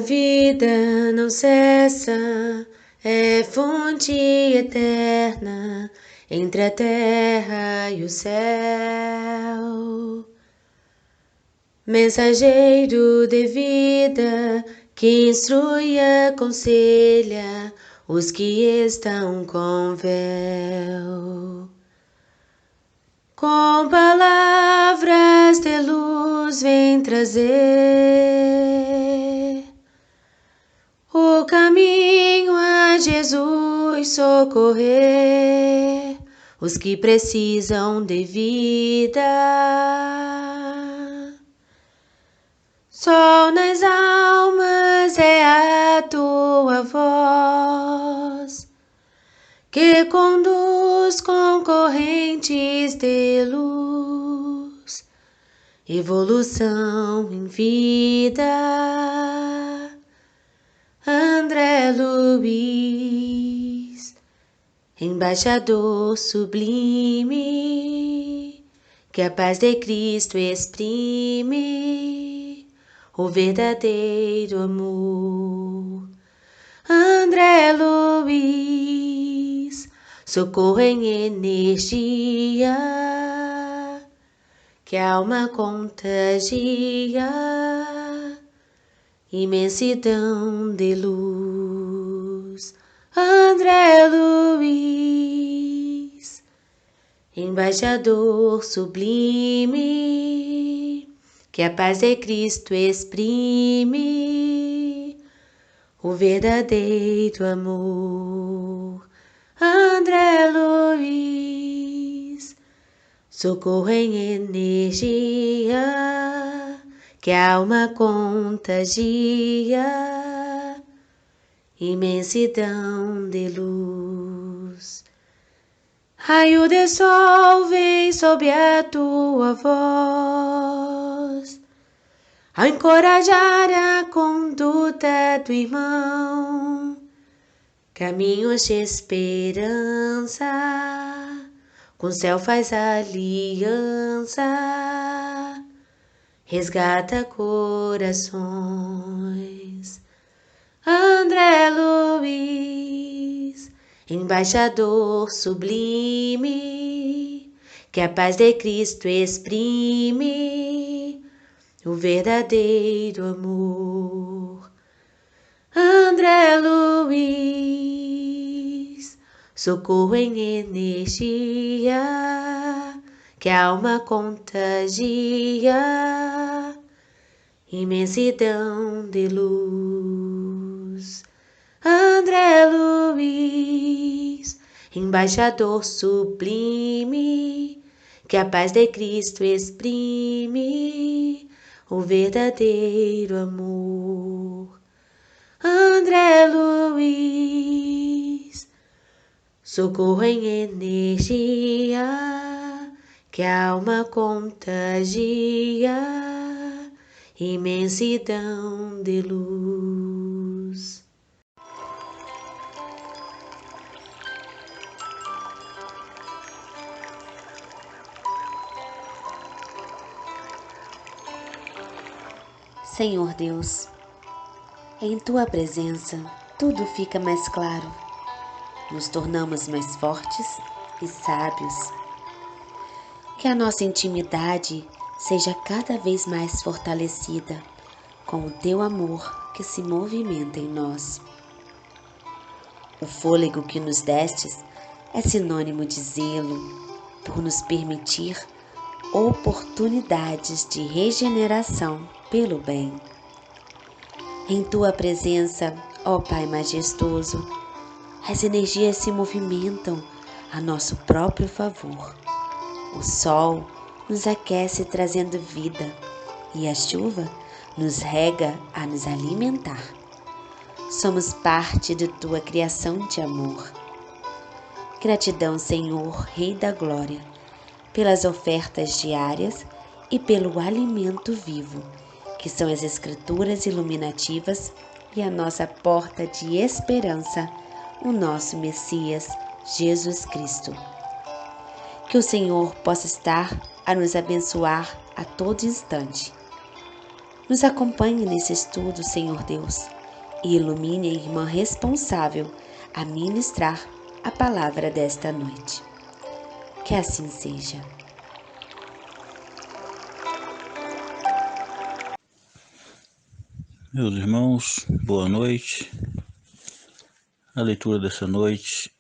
vida não cessa, é fonte eterna entre a terra e o céu. Mensageiro de vida que instrui e aconselha os que estão com véu. Com palavras de luz vem trazer o caminho a Jesus, socorrer os que precisam de vida. Sol nas almas é a tua voz, que conduz com correntes de luz, evolução em vida. André Luiz, embaixador sublime, que a paz de Cristo exprime o verdadeiro amor. André Luiz, socorro em energia, que a alma contagia, imensidão de luz. André Luiz, embaixador sublime, que a paz de Cristo exprime o verdadeiro amor. André Luiz, socorro em energia, que a alma contagia, imensidão de luz. Raio de sol vem sob a tua voz, ao encorajar a conduta do irmão, caminhos de esperança, com o céu faz aliança, resgata corações. André Luiz, embaixador sublime, que a paz de Cristo exprime o verdadeiro amor. André Luiz, socorro em energia, que a alma contagia, imensidão de luz. André Luiz, embaixador sublime, que a paz de Cristo exprime o verdadeiro amor. André Luiz, socorro em energia, que a alma contagia, imensidão de luz. Senhor Deus, em Tua presença tudo fica mais claro, nos tornamos mais fortes e sábios. Que a nossa intimidade seja cada vez mais fortalecida com o Teu amor que se movimenta em nós. O fôlego que nos destes é sinônimo de zelo por nos permitir oportunidades de regeneração pelo bem. Em Tua presença, ó Pai majestoso, as energias se movimentam a nosso próprio favor. O sol nos aquece trazendo vida e a chuva nos rega a nos alimentar. Somos parte de Tua criação de amor. Gratidão, Senhor, Rei da Glória, pelas ofertas diárias e pelo alimento vivo, que são as Escrituras iluminativas e a nossa porta de esperança, o nosso Messias, Jesus Cristo. Que o Senhor possa estar a nos abençoar a todo instante. Nos acompanhe nesse estudo, Senhor Deus, e ilumine a irmã responsável a ministrar a palavra desta noite. Que assim seja. Meus irmãos, boa noite. A leitura dessa noite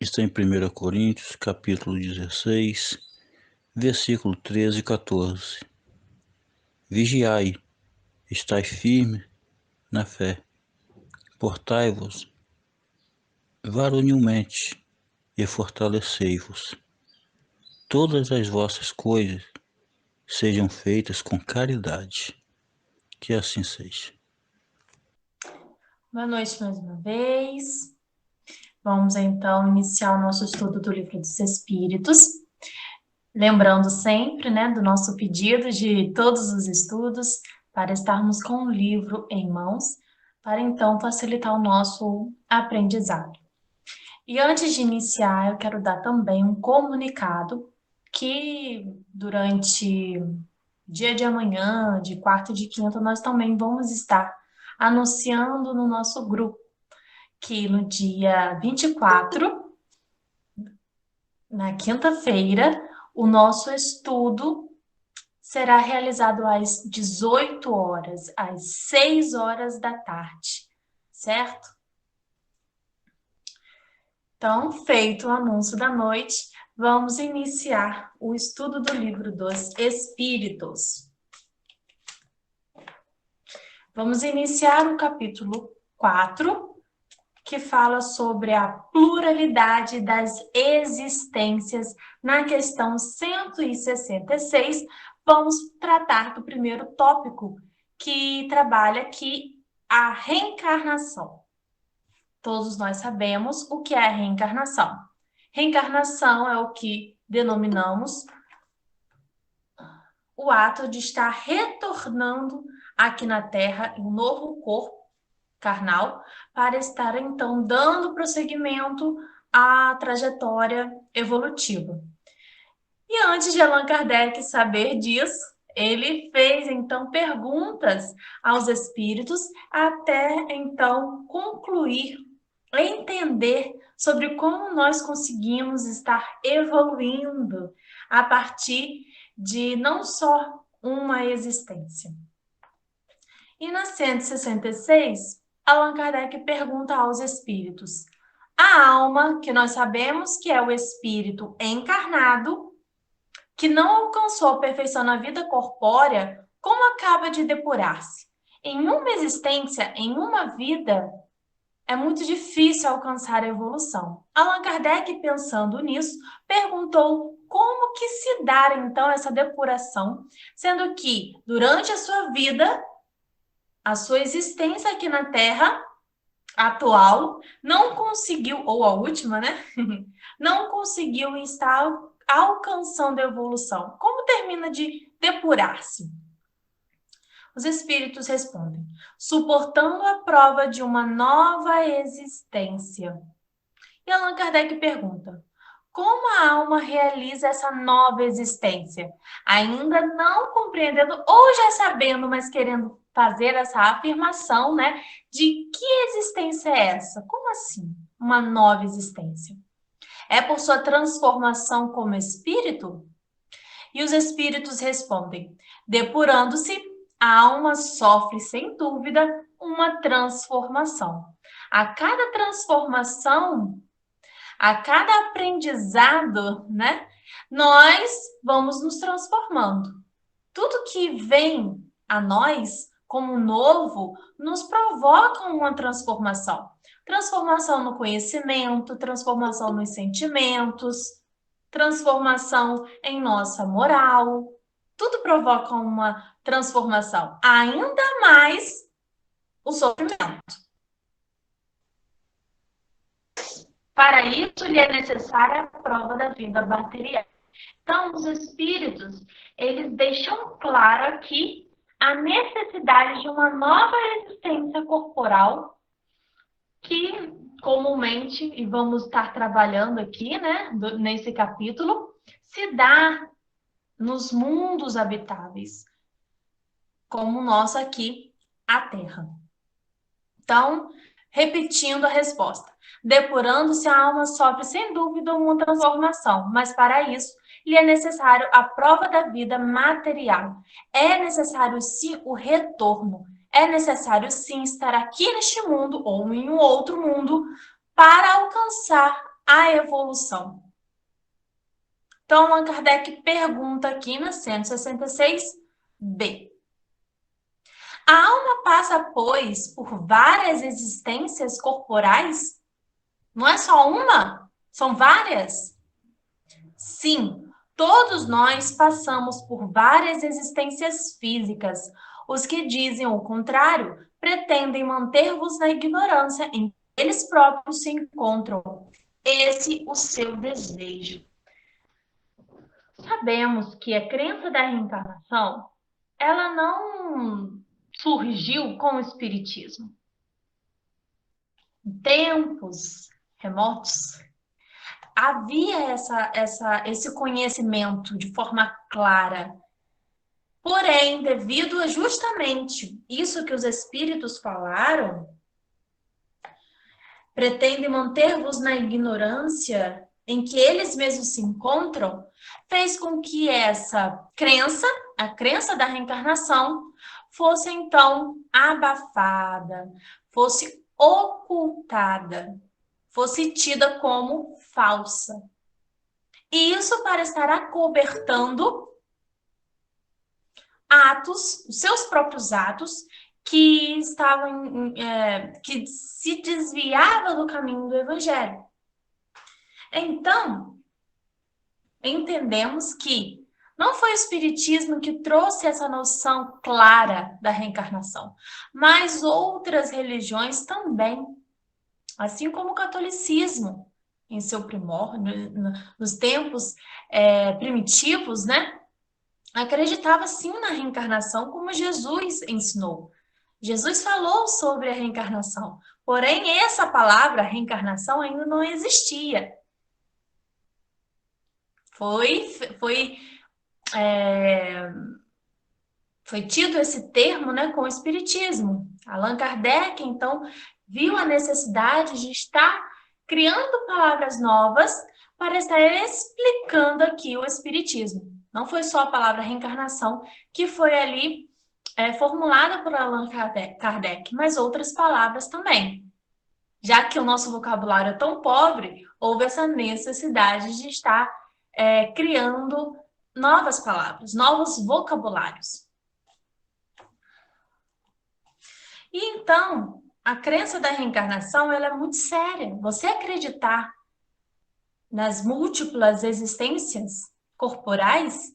está em 1 Coríntios, capítulo 16, versículo 13 e 14. Vigiai, estai firme na fé, portai-vos varonilmente e fortalecei-vos. Todas as vossas coisas sejam feitas com caridade. Que assim seja. Boa noite mais uma vez. Vamos então iniciar o nosso estudo do Livro dos Espíritos. Lembrando sempre, do nosso pedido de todos os estudos para estarmos com o livro em mãos, para então facilitar o nosso aprendizado. E antes de iniciar, eu quero dar também um comunicado que durante dia de amanhã, de quarta e de quinta, nós também vamos estar anunciando no nosso grupo que no dia 24, na quinta-feira, o nosso estudo será realizado às 18 horas, às 6 horas da tarde, certo? Então, feito o anúncio da noite, vamos iniciar o estudo do Livro dos Espíritos. Vamos iniciar o capítulo 4, que fala sobre a pluralidade das existências. Na questão 166, vamos tratar do primeiro tópico, que trabalha aqui a reencarnação. Todos nós sabemos o que é a reencarnação. Reencarnação é o que denominamos o ato de estar retornando aqui na Terra em um novo corpo carnal, para estar então dando prosseguimento à trajetória evolutiva. E antes de Allan Kardec saber disso, ele fez então perguntas aos espíritos até então concluir, entender sobre como nós conseguimos estar evoluindo a partir de não só uma existência. E na 166, Allan Kardec pergunta aos espíritos: a alma, que nós sabemos que é o espírito encarnado, que não alcançou a perfeição na vida corpórea, como acaba de depurar-se? Em uma existência, em uma vida, é muito difícil alcançar a evolução. Allan Kardec, pensando nisso, perguntou como que se dá então essa depuração, sendo que durante a sua vida, a sua existência aqui na Terra atual não conseguiu, ou a última, não conseguiu estar alcançando a evolução. Como termina de depurar-se? Os espíritos respondem: suportando a prova de uma nova existência. E Allan Kardec pergunta: como a alma realiza essa nova existência? Ainda não compreendendo, ou já sabendo, mas querendo fazer essa afirmação, de que existência é essa? Como assim, uma nova existência? É por sua transformação como espírito? E os espíritos respondem: depurando-se, a alma sofre, sem dúvida, uma transformação. A cada transformação, a cada aprendizado, nós vamos nos transformando. Tudo que vem a nós como novo nos provoca uma transformação. Transformação no conhecimento, transformação nos sentimentos, transformação em nossa moral. Tudo provoca uma transformação. Ainda mais o sofrimento. Para isso, lhe é necessária a prova da vida material. Então, os espíritos, eles deixam claro aqui a necessidade de uma nova existência corporal que, comumente, e vamos estar trabalhando aqui, nesse capítulo, se dá nos mundos habitáveis, como o nosso aqui, a Terra. Então, repetindo a resposta. Depurando-se, a alma sofre sem dúvida uma transformação, mas para isso lhe é necessário a prova da vida material. É necessário sim o retorno. É necessário sim estar aqui neste mundo ou em um outro mundo para alcançar a evolução. Então, Allan Kardec pergunta aqui na 166b. A alma passa, pois, por várias existências corporais? Não é só uma? São várias? Sim, todos nós passamos por várias existências físicas. Os que dizem o contrário pretendem manter-vos na ignorância em que eles próprios se encontram. Esse o seu desejo. Sabemos que a crença da reencarnação, ela não surgiu com o espiritismo. Em tempos remotos, havia esse conhecimento de forma clara. Porém, devido a justamente isso que os espíritos falaram, pretendem manter-vos na ignorância em que eles mesmos se encontram, fez com que essa crença, a crença da reencarnação, fosse então abafada, fosse ocultada, fosse tida como falsa. E isso para estar acobertando atos, os seus próprios atos, que estavam, que se desviava do caminho do Evangelho. Então, entendemos que não foi o Espiritismo que trouxe essa noção clara da reencarnação, mas outras religiões também, assim como o catolicismo, em seu primórdio, nos tempos primitivos, né? Acreditava sim na reencarnação, como Jesus ensinou. Jesus falou sobre a reencarnação, porém essa palavra reencarnação ainda não existia. Foi tido esse termo, né, com o Espiritismo. Allan Kardec, então, viu a necessidade de estar criando palavras novas para estar explicando aqui o Espiritismo. Não foi só a palavra reencarnação que foi ali formulada por Allan Kardec, mas outras palavras também. Já que o nosso vocabulário é tão pobre, houve essa necessidade de estar criando novas palavras, novos vocabulários. E então, a crença da reencarnação ela é muito séria. Você acreditar nas múltiplas existências corporais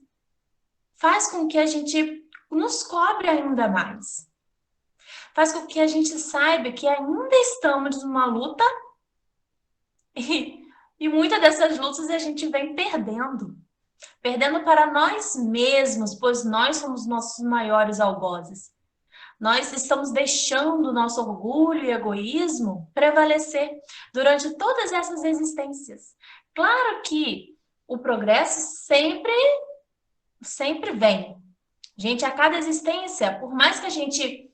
faz com que a gente nos cobre ainda mais. Faz com que a gente saiba que ainda estamos numa luta e muitas dessas lutas a gente vem perdendo. Perdendo para nós mesmos, pois nós somos nossos maiores algozes. Nós estamos deixando o nosso orgulho e egoísmo prevalecer durante todas essas existências. Claro que o progresso sempre vem. Gente, a cada existência, por mais que a gente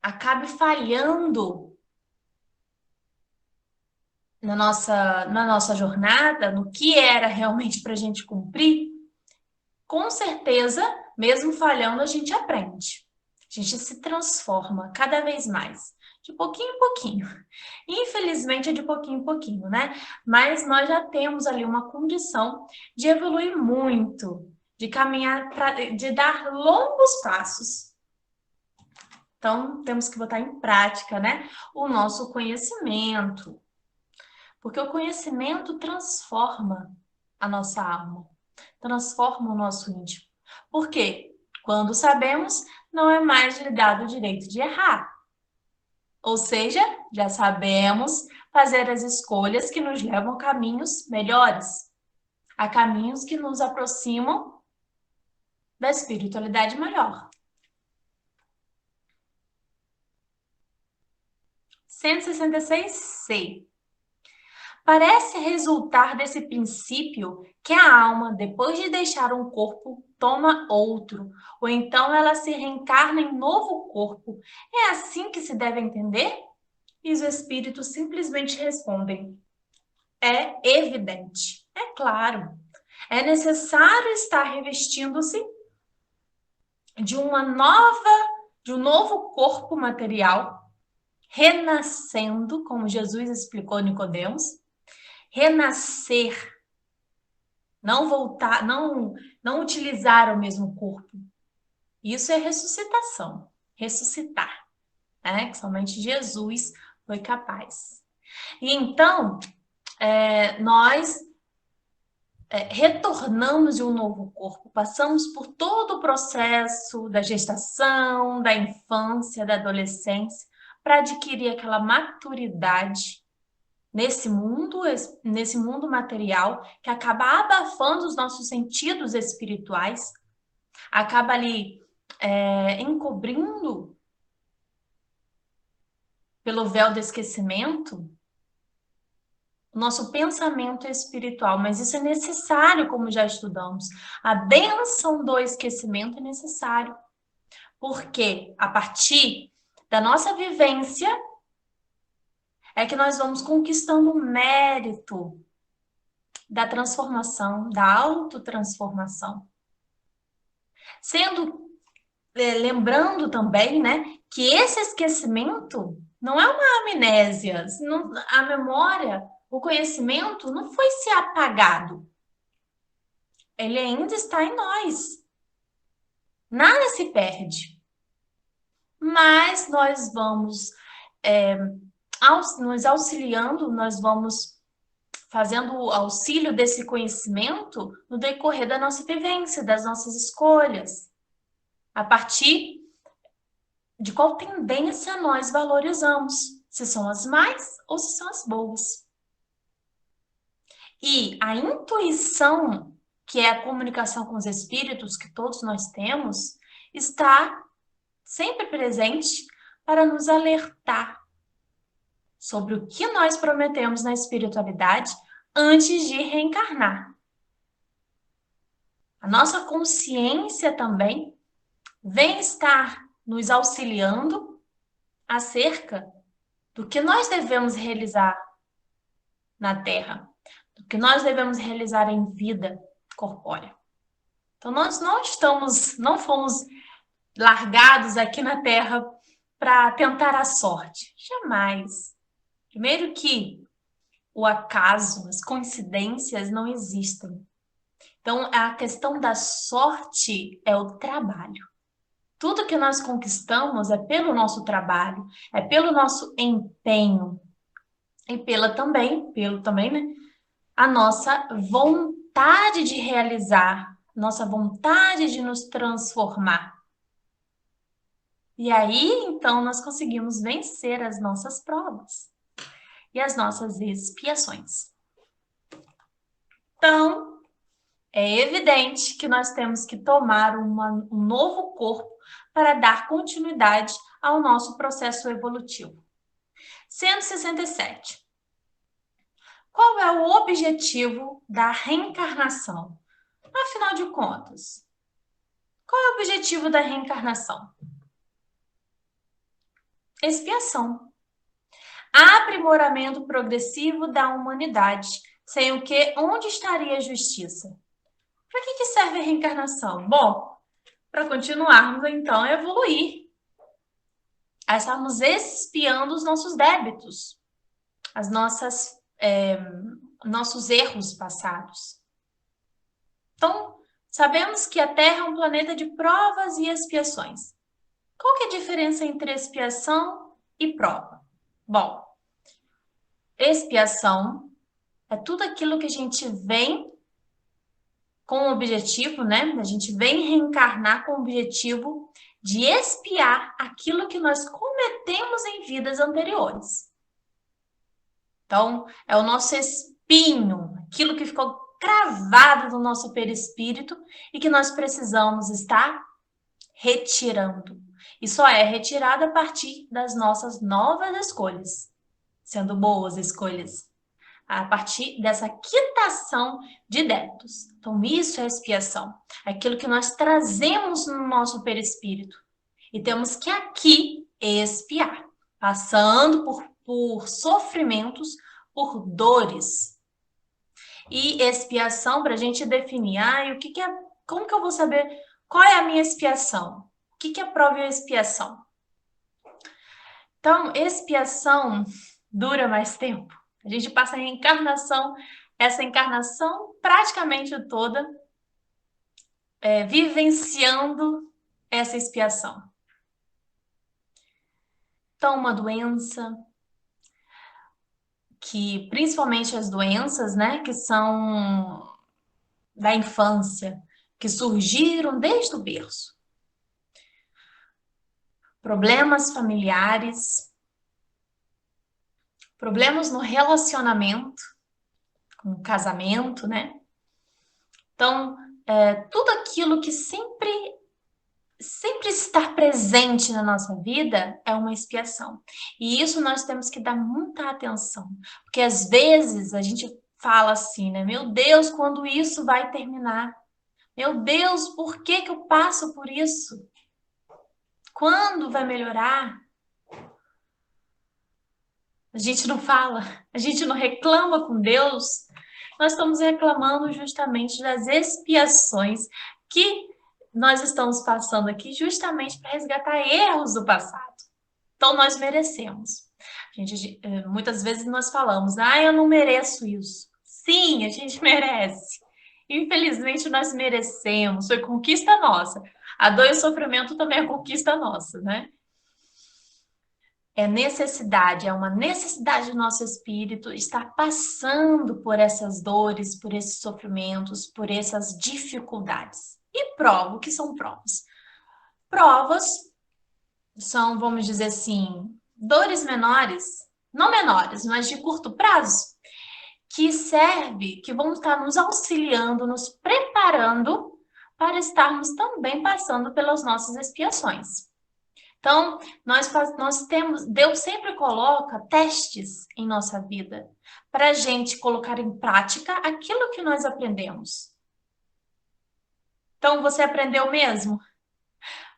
acabe falhando na nossa jornada, no que era realmente para a gente cumprir, com certeza, mesmo falhando, a gente aprende. A gente se transforma cada vez mais, de pouquinho em pouquinho. Infelizmente, é de pouquinho em pouquinho, né? Mas nós já temos ali uma condição de evoluir muito, de caminhar, de dar longos passos. Então, temos que botar em prática, né, o nosso conhecimento. Porque o conhecimento transforma a nossa alma, transforma o nosso íntimo. Por quê? Quando sabemos, não é mais lhe dado o direito de errar. Ou seja, já sabemos fazer as escolhas que nos levam a caminhos melhores, a caminhos que nos aproximam da espiritualidade maior. 166C. parece resultar desse princípio que a alma, depois de deixar um corpo, toma outro, ou então ela se reencarna em novo corpo. É assim que se deve entender? E os espíritos simplesmente respondem: é evidente, é claro. É necessário estar revestindo-se de um novo corpo material, renascendo, como Jesus explicou a Nicodemos, renascer, não voltar, não utilizar o mesmo corpo. Isso é ressuscitação, ressuscitar, né? Que somente Jesus foi capaz. E então, nós retornamos de um novo corpo, passamos por todo o processo da gestação, da infância, da adolescência, para adquirir aquela maturidade nesse mundo material, que acaba abafando os nossos sentidos espirituais, acaba ali encobrindo pelo véu do esquecimento o nosso pensamento espiritual, mas isso é necessário, como já estudamos. A bênção do esquecimento é necessário, porque a partir da nossa vivência é que nós vamos conquistando o mérito da transformação, da autotransformação. Lembrando também, né, que esse esquecimento não é uma amnésia, a memória, o conhecimento não foi se apagado. Ele ainda está em nós. Nada se perde. Mas nós vamos nos auxiliando, nós vamos fazendo o auxílio desse conhecimento no decorrer da nossa vivência, das nossas escolhas. A partir de qual tendência nós valorizamos, se são as más ou se são as boas. E a intuição, que é a comunicação com os espíritos que todos nós temos, está sempre presente para nos alertar sobre o que nós prometemos na espiritualidade antes de reencarnar. A nossa consciência também vem estar nos auxiliando acerca do que nós devemos realizar na Terra, do que nós devemos realizar em vida corpórea. Então, nós não fomos largados aqui na Terra para tentar a sorte. Jamais. Primeiro que o acaso, as coincidências não existem. Então, a questão da sorte é o trabalho. Tudo que nós conquistamos é pelo nosso trabalho, é pelo nosso empenho e pelo também, né, a nossa vontade de realizar, nossa vontade de nos transformar. E aí, então, nós conseguimos vencer as nossas provas e as nossas expiações. Então, é evidente que nós temos que tomar um novo corpo para dar continuidade ao nosso processo evolutivo. 167. Qual é o objetivo da reencarnação? Afinal de contas, qual é o objetivo da reencarnação? Expiação. Aprimoramento progressivo da humanidade, sem o que, onde estaria a justiça? Para que serve a reencarnação? Bom, para continuarmos, então, a evoluir. A estarmos expiando os nossos débitos, as nossos erros passados. Então, sabemos que a Terra é um planeta de provas e expiações. Qual que é a diferença entre expiação e prova? Bom, expiação é tudo aquilo que a gente vem com o objetivo, né? A gente vem reencarnar com o objetivo de expiar aquilo que nós cometemos em vidas anteriores. Então, é o nosso espinho, aquilo que ficou cravado no nosso perispírito e que nós precisamos estar retirando. E só é retirado a partir das nossas novas escolhas, sendo boas escolhas. a partir dessa quitação de débitos. Então, isso é expiação. É aquilo que nós trazemos no nosso perispírito. E temos que aqui expiar, passando por sofrimentos, por dores. E expiação, para a gente definir, como que eu vou saber qual é a minha expiação? O que é prova e expiação? Então, expiação dura mais tempo. A gente passa a reencarnação, essa encarnação praticamente toda, vivenciando essa expiação. Então, uma doença, que principalmente as doenças, né, que são da infância, que surgiram desde o berço. Problemas familiares, problemas no relacionamento, com casamento, né? Então, tudo aquilo que sempre estar presente na nossa vida é uma expiação. E isso nós temos que dar muita atenção. Porque às vezes a gente fala assim, né? Meu Deus, quando isso vai terminar? Meu Deus, por que que eu passo por isso? Quando vai melhorar? A gente não fala, a gente não reclama com Deus. Nós estamos reclamando justamente das expiações que nós estamos passando aqui justamente para resgatar erros do passado. Então, nós merecemos. Muitas vezes nós falamos, eu não mereço isso. Sim, a gente merece. Infelizmente, nós merecemos. Foi conquista nossa. A dor e o sofrimento também é conquista nossa, né? É uma necessidade do nosso espírito estar passando por essas dores, por esses sofrimentos, por essas dificuldades. E o que são provas? Provas são, vamos dizer assim, dores menores, não menores, mas de curto prazo, que vão estar nos auxiliando, nos preparando para estarmos também passando pelas nossas expiações. Então, Deus sempre coloca testes em nossa vida para a gente colocar em prática aquilo que nós aprendemos. Então, você aprendeu mesmo?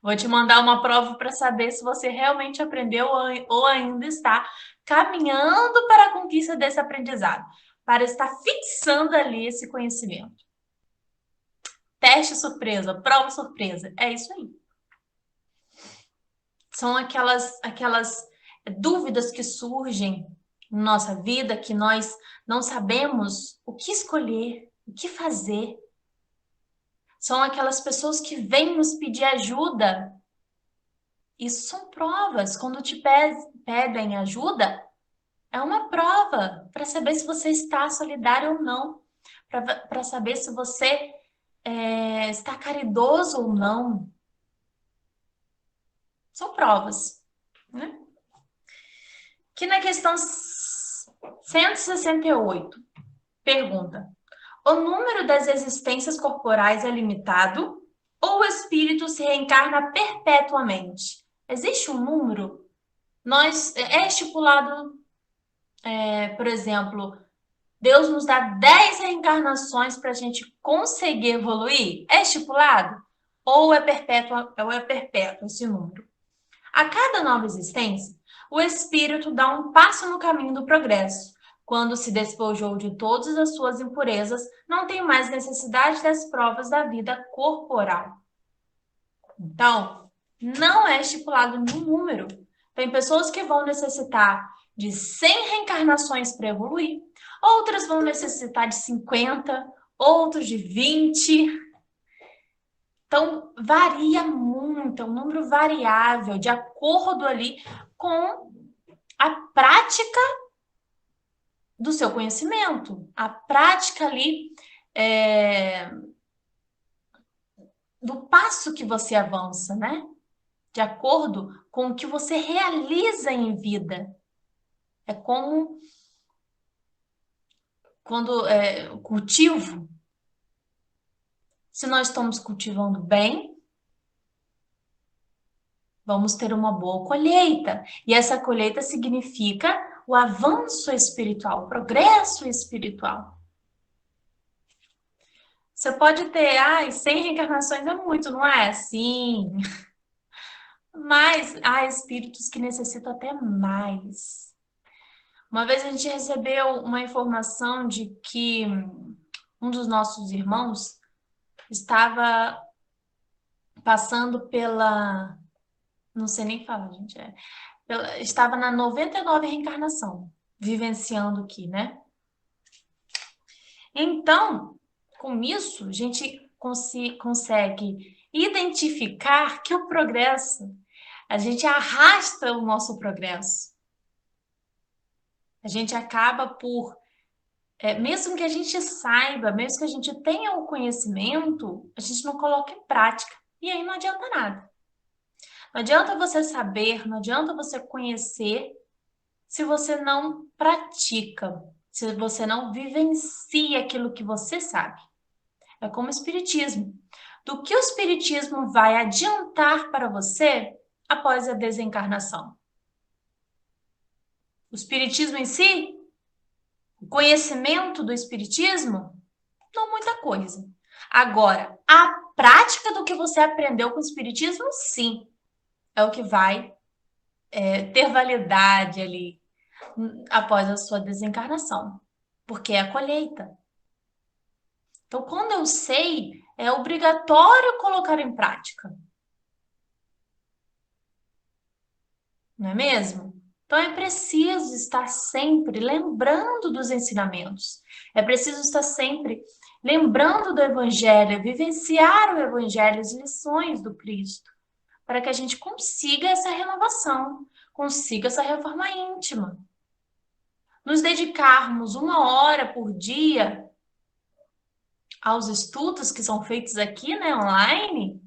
Vou te mandar uma prova para saber se você realmente aprendeu ou ainda está caminhando para a conquista desse aprendizado, para estar fixando ali esse conhecimento. Teste surpresa, prova surpresa, é isso aí. São aquelas dúvidas que surgem na nossa vida, que nós não sabemos o que escolher, o que fazer. São aquelas pessoas que vêm nos pedir ajuda. Isso são provas. Quando te pedem ajuda, é uma prova para saber se você está solidário ou não, para saber se você está caridoso ou não. São provas, né? Que na questão 168, pergunta: o número das existências corporais é limitado ou o espírito se reencarna perpetuamente? Existe um número? É estipulado, por exemplo, Deus nos dá 10 reencarnações para a gente conseguir evoluir? É estipulado? Ou é perpétuo esse número? A cada nova existência, o espírito dá um passo no caminho do progresso. Quando se despojou de todas as suas impurezas, não tem mais necessidade das provas da vida corporal. Então, não é estipulado nenhum número. Tem pessoas que vão necessitar de 100 reencarnações para evoluir, outras vão necessitar de 50, outros de 20. Então, varia muito, é um número variável, de acordo ali com a prática do seu conhecimento, a prática ali do passo que você avança, né? De acordo com o que você realiza em vida. É como quando cultivo. Se nós estamos cultivando bem, vamos ter uma boa colheita. E essa colheita significa o avanço espiritual, o progresso espiritual. Você pode ter, 100 reencarnações é muito, não é? Sim. Mas há espíritos que necessitam até mais. Uma vez a gente recebeu uma informação de que um dos nossos irmãos estava passando pela... Não sei nem falar, gente. Estava na 99 reencarnação, vivenciando aqui, né? Então, com isso, a gente consegue identificar que o progresso, a gente arrasta o nosso progresso. A gente acaba por, mesmo que a gente saiba, mesmo que a gente tenha o conhecimento, a gente não coloca em prática. E aí não adianta nada. Não adianta você saber, não adianta você conhecer, se você não pratica, se você não vivencia aquilo que você sabe. É como o espiritismo. Do que o espiritismo vai adiantar para você após a desencarnação? O espiritismo em si? O conhecimento do espiritismo? Não muita coisa. Agora, a prática do que você aprendeu com o espiritismo, sim, é o que vai ter validade ali após a sua desencarnação, porque é a colheita. Então, quando eu sei, é obrigatório colocar em prática. Não é mesmo? Então, é preciso estar sempre lembrando dos ensinamentos. É preciso estar sempre lembrando do Evangelho, vivenciar o Evangelho, as lições do Cristo, para que a gente consiga essa renovação, consiga essa reforma íntima. Nos dedicarmos 1 hora por dia aos estudos que são feitos aqui, né, online,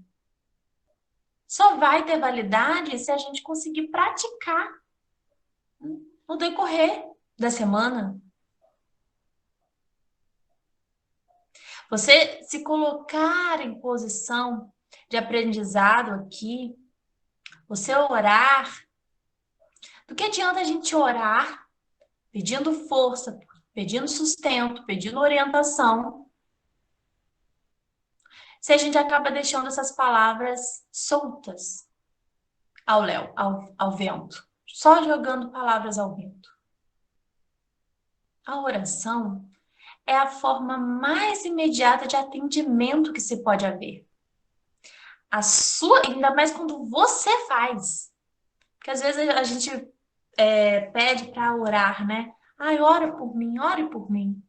só vai ter validade se a gente conseguir praticar no decorrer da semana. Você se colocar em posição de aprendizado aqui, você orar. Do que adianta a gente orar pedindo força, pedindo sustento, pedindo orientação, se a gente acaba deixando essas palavras soltas ao vento, só jogando palavras ao vento? A oração é a forma mais imediata de atendimento que se pode haver. Ainda mais quando você faz. Porque às vezes a gente pede para orar, né? Ai, ora por mim, ore por mim.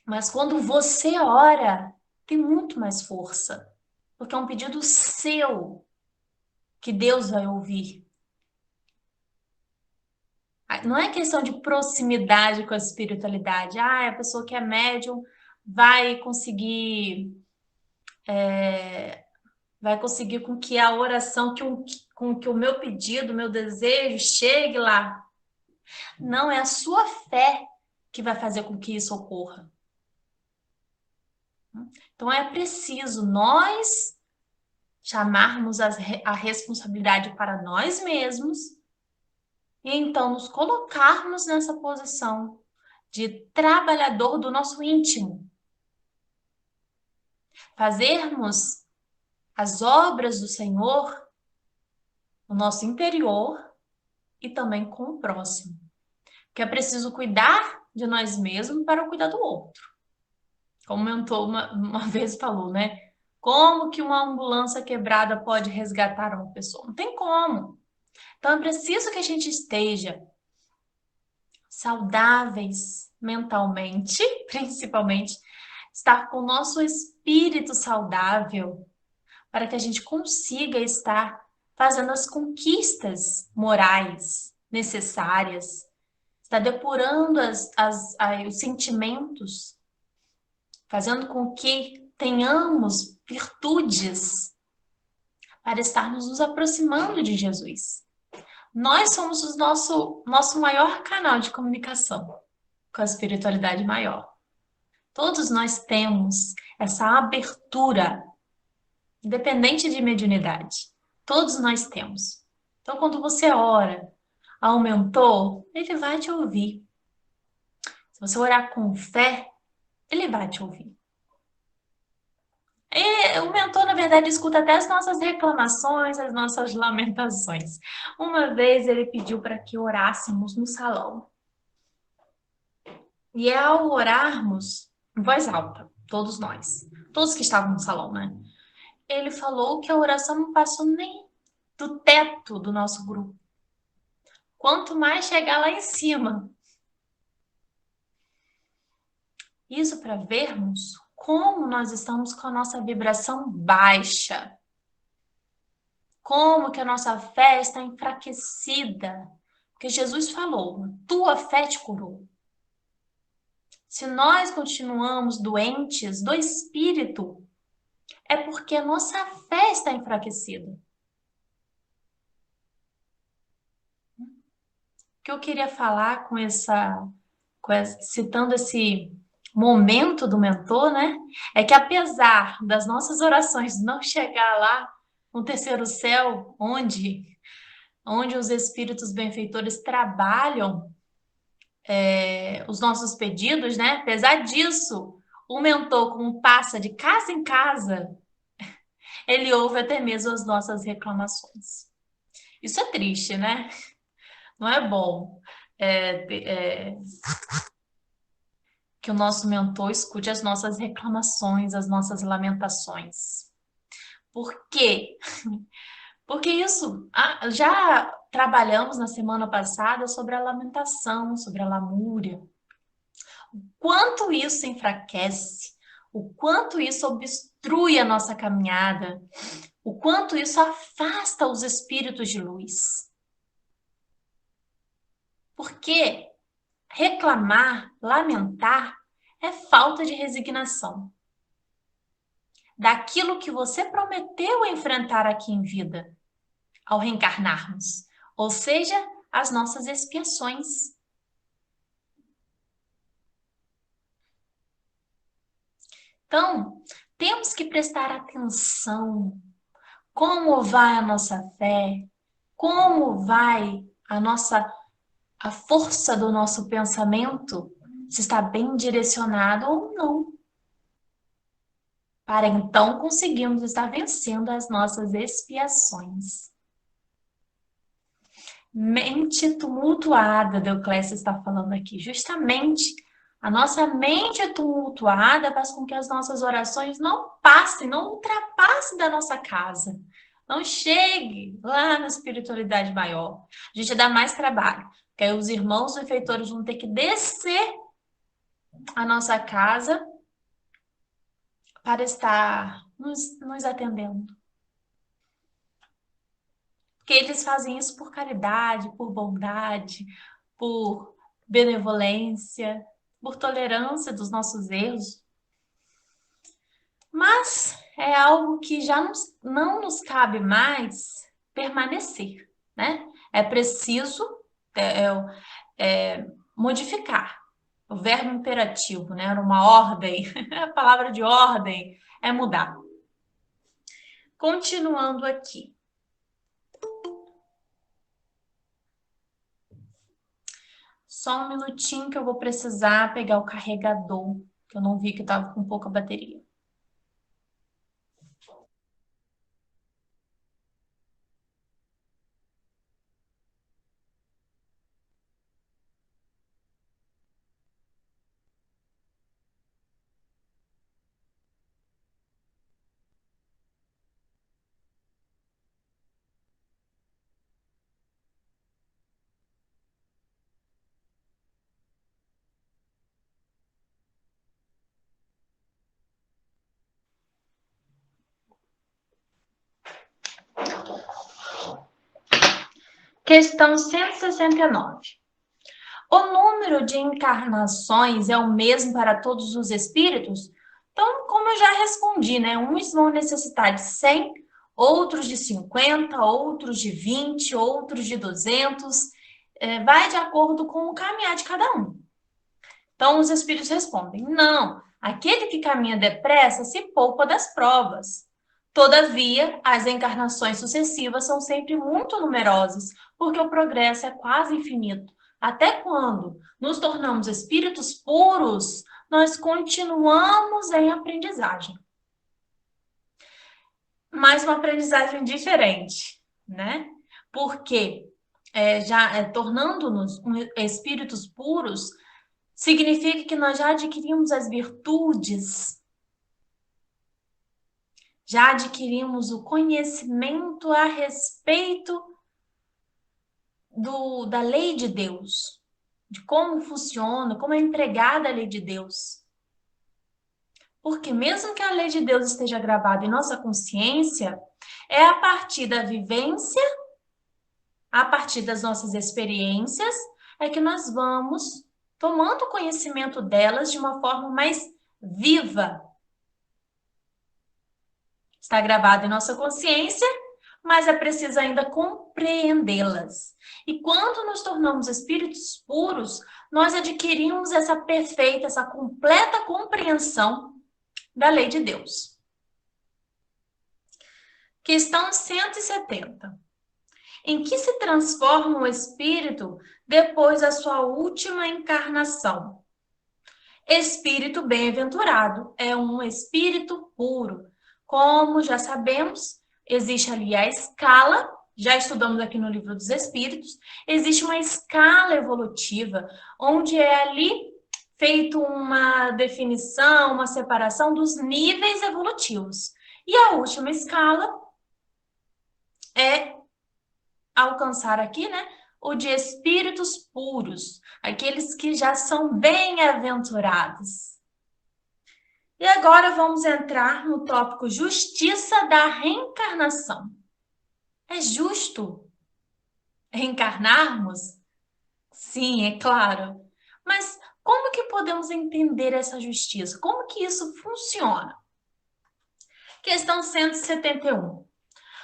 Mas quando você ora, tem muito mais força. Porque é um pedido seu que Deus vai ouvir. Não é questão de proximidade com a espiritualidade. A pessoa que é médium vai conseguir com que a oração, com que o meu pedido, o meu desejo chegue lá. Não, é a sua fé que vai fazer com que isso ocorra. Então é preciso nós chamarmos a responsabilidade para nós mesmos e então nos colocarmos nessa posição de trabalhador do nosso íntimo. Fazermos as obras do Senhor no nosso interior e também com o próximo. Porque é preciso cuidar de nós mesmos para cuidar do outro. Como o mentor uma vez falou, né? Como que uma ambulância quebrada pode resgatar uma pessoa? Não tem como. Então é preciso que a gente esteja saudáveis mentalmente, principalmente, estar com o nosso espírito saudável, para que a gente consiga estar fazendo as conquistas morais necessárias, estar depurando os sentimentos, fazendo com que tenhamos virtudes para estarmos nos aproximando de Jesus. Nós somos o nosso maior canal de comunicação com a espiritualidade maior. Todos nós temos essa abertura, independente de mediunidade. Todos nós temos. Então, quando você ora, ao mentor, ele vai te ouvir. Se você orar com fé, ele vai te ouvir. E o mentor, na verdade, escuta até as nossas reclamações, as nossas lamentações. Uma vez ele pediu para que orássemos no salão. E ao orarmos, em voz alta, todos nós, todos que estavam no salão, né? Ele falou que a oração não passou nem do teto do nosso grupo. Quanto mais chegar lá em cima. Isso para vermos como nós estamos com a nossa vibração baixa. Como que a nossa fé está enfraquecida. Porque Jesus falou, tua fé te curou. Se nós continuamos doentes do espírito, é porque a nossa fé está enfraquecida. O que eu queria falar citando esse momento do mentor, né? É que apesar das nossas orações não chegar lá no terceiro céu, onde os espíritos benfeitores trabalham os nossos pedidos, né? Apesar disso, o mentor, como passa de casa em casa, ele ouve até mesmo as nossas reclamações. Isso é triste, né? Não é bom que o nosso mentor escute as nossas reclamações, as nossas lamentações. Por quê? Porque isso, já trabalhamos na semana passada sobre a lamentação, sobre a lamúria. O quanto isso enfraquece, o quanto isso obstrui a nossa caminhada, o quanto isso afasta os espíritos de luz. Porque reclamar, lamentar, é falta de resignação daquilo que você prometeu enfrentar aqui em vida, ao reencarnarmos, ou seja, as nossas expiações. Então, temos que prestar atenção como vai a nossa fé, como vai a força do nosso pensamento, se está bem direcionado ou não. Para então conseguirmos estar vencendo as nossas expiações. Mente tumultuada, Deoclésio está falando aqui. Justamente a nossa mente tumultuada faz com que as nossas orações não passem, não ultrapassem da nossa casa. Não chegue lá na espiritualidade maior. A gente dá mais trabalho. Porque aí os irmãos benfeitores vão ter que descer a nossa casa para estar nos atendendo. Porque eles fazem isso por caridade, por bondade, por benevolência, por tolerância dos nossos erros. Mas é algo que já não nos cabe mais permanecer, né? É preciso modificar. O verbo imperativo, né? Era uma ordem. A palavra de ordem é mudar. Continuando aqui. Só um minutinho que eu vou precisar pegar o carregador, que eu não vi que estava com pouca bateria. Questão 169. O número de encarnações é o mesmo para todos os espíritos? Então, como eu já respondi, né? Uns vão necessitar de 100, outros de 50, outros de 20, outros de 200. Vai de acordo com o caminhar de cada um. Então, os espíritos respondem, não. Aquele que caminha depressa se poupa das provas. Todavia, as encarnações sucessivas são sempre muito numerosas, porque o progresso é quase infinito. Até quando nos tornamos espíritos puros, nós continuamos em aprendizagem. Mas uma aprendizagem diferente, né? Porque tornando-nos espíritos puros, significa que nós já adquirimos as virtudes, já adquirimos o conhecimento a respeito da lei de Deus, de como funciona, como é empregada a lei de Deus. Porque mesmo que a lei de Deus esteja gravada em nossa consciência, é a partir da vivência, a partir das nossas experiências, é que nós vamos tomando conhecimento delas de uma forma mais viva. Está gravado em nossa consciência, mas é preciso ainda compreendê-las. E quando nos tornamos espíritos puros, nós adquirimos essa perfeita, essa completa compreensão da lei de Deus. Questão 170. Em que se transforma o espírito depois da sua última encarnação? Espírito bem-aventurado é um espírito puro. Como já sabemos, existe ali a escala, já estudamos aqui no Livro dos Espíritos, existe uma escala evolutiva, onde é ali feito uma definição, uma separação dos níveis evolutivos. E a última escala é alcançar aqui, né, o de espíritos puros, aqueles que já são bem-aventurados. E agora vamos entrar no tópico justiça da reencarnação. É justo reencarnarmos? Sim, é claro. Mas como que podemos entender essa justiça? Como que isso funciona? Questão 171.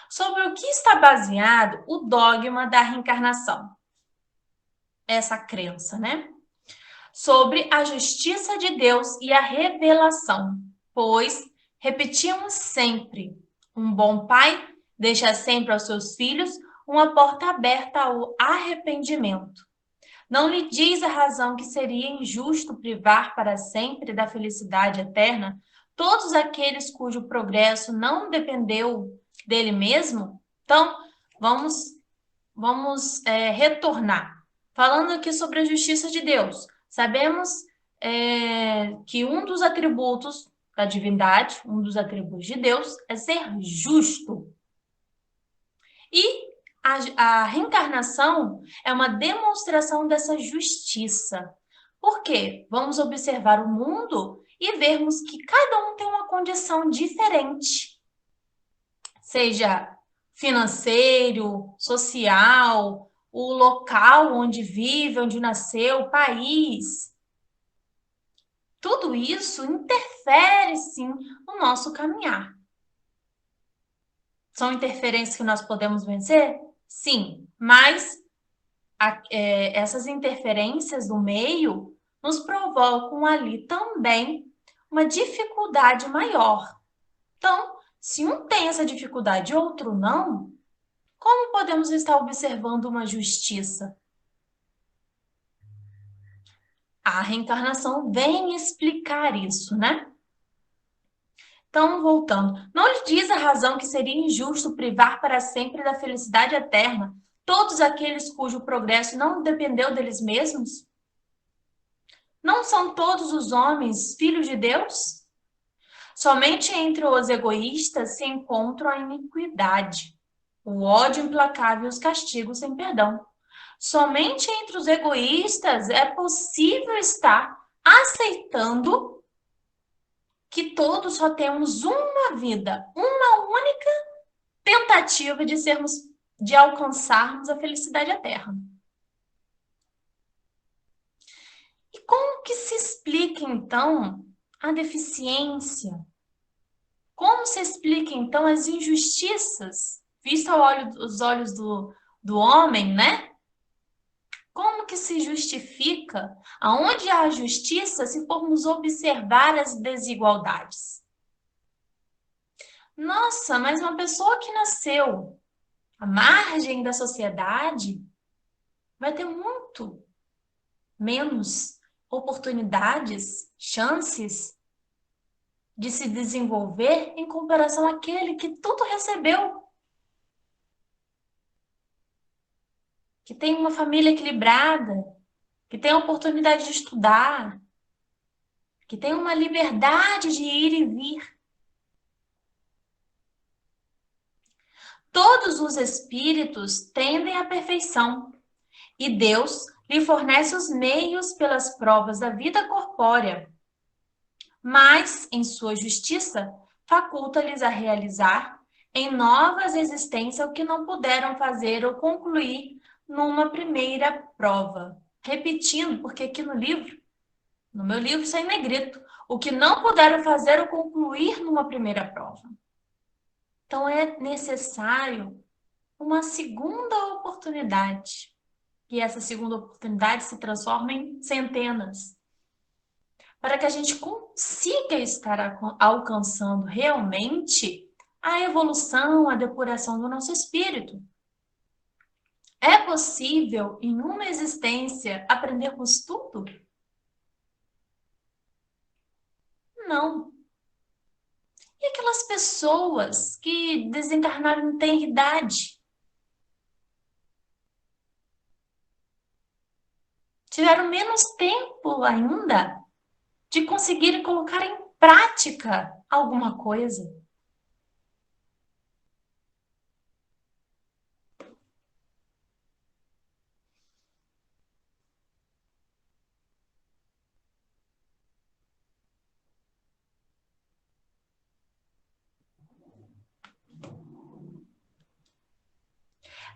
Sobre o que está baseado o dogma da reencarnação? Essa crença, né? Sobre a justiça de Deus e a revelação, pois repetimos sempre: um bom pai deixa sempre aos seus filhos uma porta aberta ao arrependimento. Não lhe diz a razão que seria injusto privar para sempre da felicidade eterna todos aqueles cujo progresso não dependeu dele mesmo? Então, vamos retornar. Falando aqui sobre a justiça de Deus, sabemos que um dos atributos da divindade, um dos atributos de Deus, é ser justo. E a reencarnação é uma demonstração dessa justiça. Por quê? Vamos observar o mundo e vermos que cada um tem uma condição diferente. Seja financeiro, social, o local onde vive, onde nasceu, o país. Tudo isso interfere, sim, no nosso caminhar. São interferências que nós podemos vencer? Sim, mas essas interferências do meio nos provocam ali também uma dificuldade maior. Então, se um tem essa dificuldade e outro não, como podemos estar observando uma justiça? A reencarnação vem explicar isso, né? Então, voltando, não lhe diz a razão que seria injusto privar para sempre da felicidade eterna todos aqueles cujo progresso não dependeu deles mesmos? Não são todos os homens filhos de Deus? Somente entre os egoístas se encontra a iniquidade, o ódio implacável e os castigos sem perdão. Somente entre os egoístas é possível estar aceitando que todos só temos uma vida, uma única tentativa de alcançarmos a felicidade eterna. E como que se explica, então, a deficiência? Como se explica, então, as injustiças, visto aos olhos do homem, né? Como que se justifica? Aonde há justiça se formos observar as desigualdades? Nossa, mas uma pessoa que nasceu à margem da sociedade vai ter muito menos oportunidades, chances de se desenvolver em comparação àquele que tudo recebeu, que tem uma família equilibrada, que tem a oportunidade de estudar, que tem uma liberdade de ir e vir. Todos os espíritos tendem à perfeição, e Deus lhe fornece os meios pelas provas da vida corpórea, mas, em sua justiça, faculta-lhes a realizar em novas existências o que não puderam fazer ou concluir numa primeira prova. Repetindo, porque aqui no meu livro está em negrito, o que não puderam fazer ou concluir numa primeira prova. Então é necessário uma segunda oportunidade. E essa segunda oportunidade se transforma em centenas. Para que a gente consiga estar alcançando realmente a evolução, a depuração do nosso espírito. É possível, em uma existência, aprendermos tudo? Não. E aquelas pessoas que desencarnaram em tenra idade? Tiveram menos tempo ainda de conseguirem colocar em prática alguma coisa.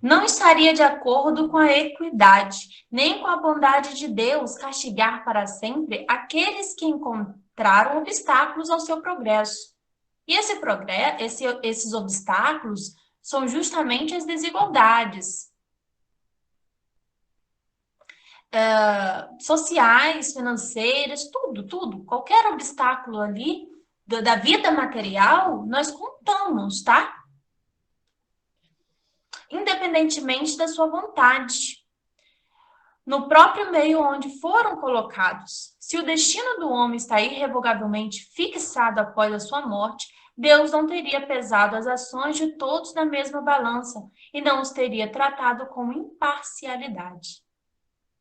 Não estaria de acordo com a equidade, nem com a bondade de Deus castigar para sempre aqueles que encontraram obstáculos ao seu progresso. E esses obstáculos são justamente as desigualdades sociais, financeiras, tudo. Qualquer obstáculo ali da vida material, nós contamos, tá? Independentemente da sua vontade, no próprio meio onde foram colocados. Se o destino do homem está irrevogavelmente fixado após a sua morte, Deus não teria pesado as ações de todos na mesma balança e não os teria tratado com imparcialidade.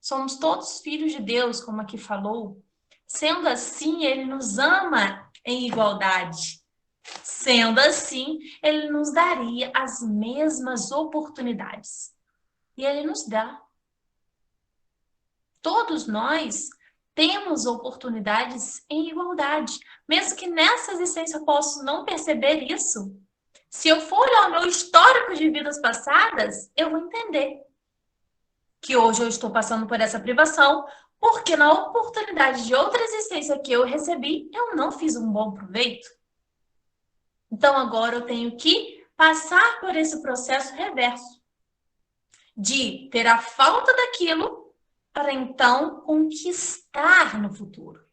Somos todos filhos de Deus, como aqui falou. Sendo assim, Ele nos ama em igualdade. Sendo assim, Ele nos daria as mesmas oportunidades. E Ele nos dá. Todos nós temos oportunidades em igualdade. Mesmo que nessa existência eu possa não perceber isso, se eu for olhar o meu histórico de vidas passadas, eu vou entender que hoje eu estou passando por essa privação, porque na oportunidade de outra existência que eu recebi, eu não fiz um bom proveito. Então agora eu tenho que passar por esse processo reverso de ter a falta daquilo para então conquistar no futuro.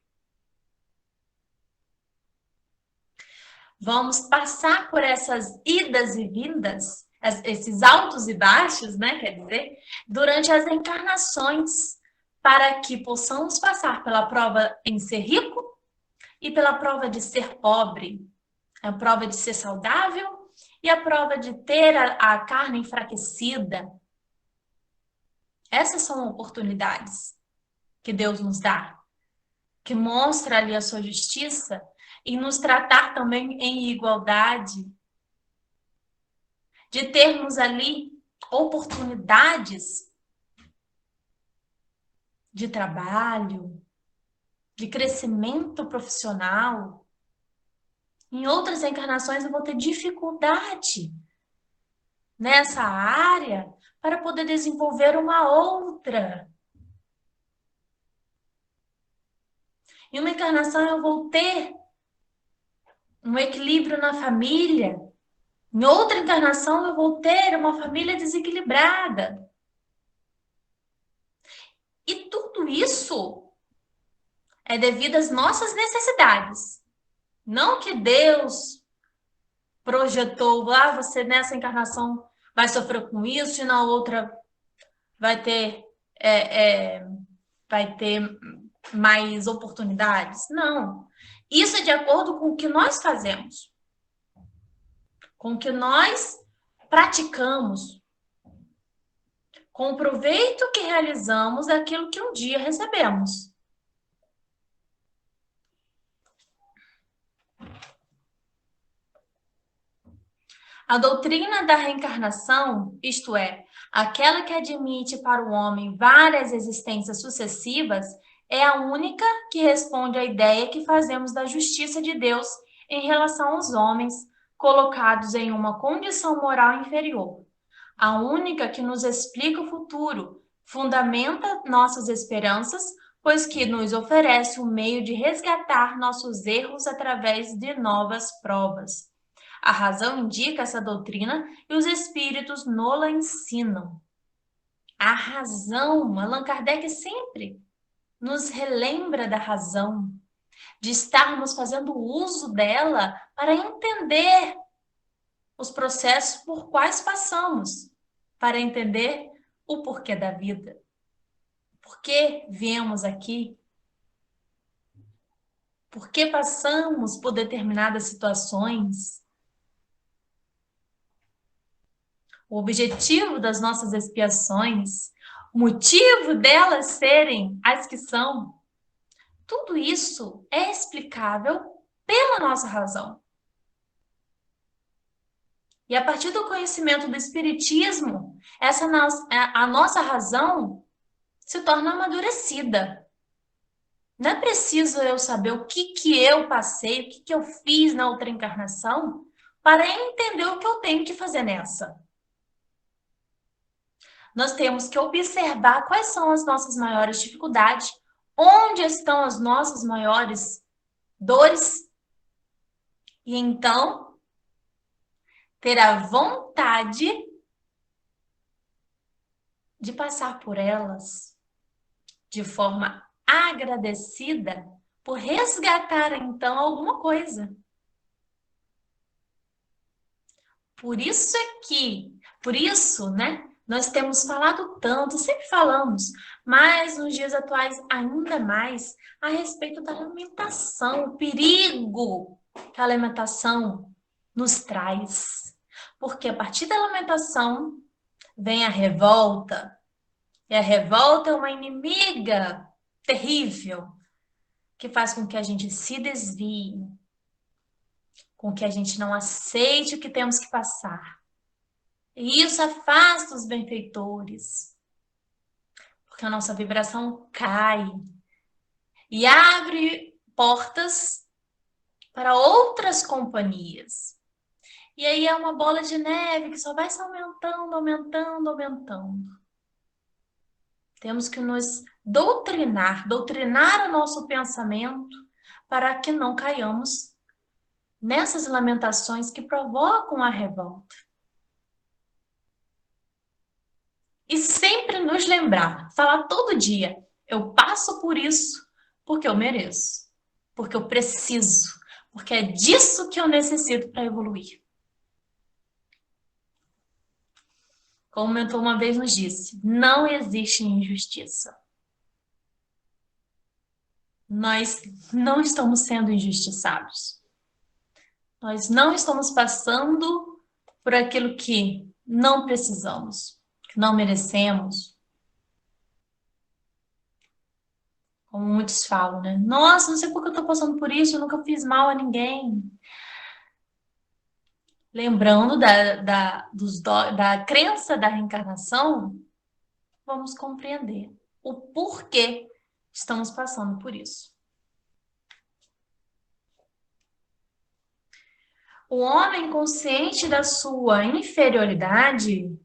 Vamos passar por essas idas e vindas, esses altos e baixos, né, quer dizer, durante as encarnações, para que possamos passar pela prova em ser rico e pela prova de ser pobre, a prova de ser saudável e a prova de ter a carne enfraquecida. Essas são oportunidades que Deus nos dá, que mostra ali a sua justiça e nos tratar também em igualdade, de termos ali oportunidades de trabalho, de crescimento profissional. Em outras encarnações eu vou ter dificuldade nessa área para poder desenvolver uma outra. Em uma encarnação eu vou ter um equilíbrio na família. Em outra encarnação eu vou ter uma família desequilibrada. E tudo isso é devido às nossas necessidades. Não que Deus projetou, você nessa encarnação vai sofrer com isso e na outra vai ter, vai ter mais oportunidades. Não. Isso é de acordo com o que nós fazemos, com o que nós praticamos, com o proveito que realizamos daquilo que um dia recebemos. A doutrina da reencarnação, isto é, aquela que admite para o homem várias existências sucessivas, é a única que responde à ideia que fazemos da justiça de Deus em relação aos homens colocados em uma condição moral inferior. A única que nos explica o futuro, fundamenta nossas esperanças, pois que nos oferece o meio de resgatar nossos erros através de novas provas. A razão indica essa doutrina e os espíritos nola ensinam. A razão, Allan Kardec sempre nos relembra da razão, de estarmos fazendo uso dela para entender os processos por quais passamos, para entender o porquê da vida. Por que viemos aqui? Por que passamos por determinadas situações? O objetivo das nossas expiações, o motivo delas serem as que são, tudo isso é explicável pela nossa razão. E a partir do conhecimento do Espiritismo, a nossa razão se torna amadurecida. Não é preciso eu saber o que eu passei, o que eu fiz na outra encarnação, para entender o que eu tenho que fazer nessa. Nós temos que observar quais são as nossas maiores dificuldades, onde estão as nossas maiores dores, e então ter a vontade de passar por elas de forma agradecida por resgatar então alguma coisa. Por isso, né? Nós temos falado tanto, sempre falamos, mas nos dias atuais ainda mais a respeito da alimentação, o perigo que a alimentação nos traz. Porque a partir da alimentação vem a revolta, e a revolta é uma inimiga terrível que faz com que a gente se desvie, com que a gente não aceite o que temos que passar. E isso afasta os benfeitores, porque a nossa vibração cai e abre portas para outras companhias. E aí é uma bola de neve que só vai se aumentando, aumentando, aumentando. Temos que nos doutrinar o nosso pensamento para que não caiamos nessas lamentações que provocam a revolta. E sempre nos lembrar, falar todo dia, eu passo por isso porque eu mereço, porque eu preciso, porque é disso que eu necessito para evoluir. Como o mentor uma vez nos disse, não existe injustiça. Nós não estamos sendo injustiçados. Nós não estamos passando por aquilo que não precisamos, que não merecemos. Como muitos falam, né? Nossa, não sei por que eu estou passando por isso, eu nunca fiz mal a ninguém. Lembrando da crença da reencarnação, vamos compreender o porquê estamos passando por isso. O homem consciente da sua inferioridade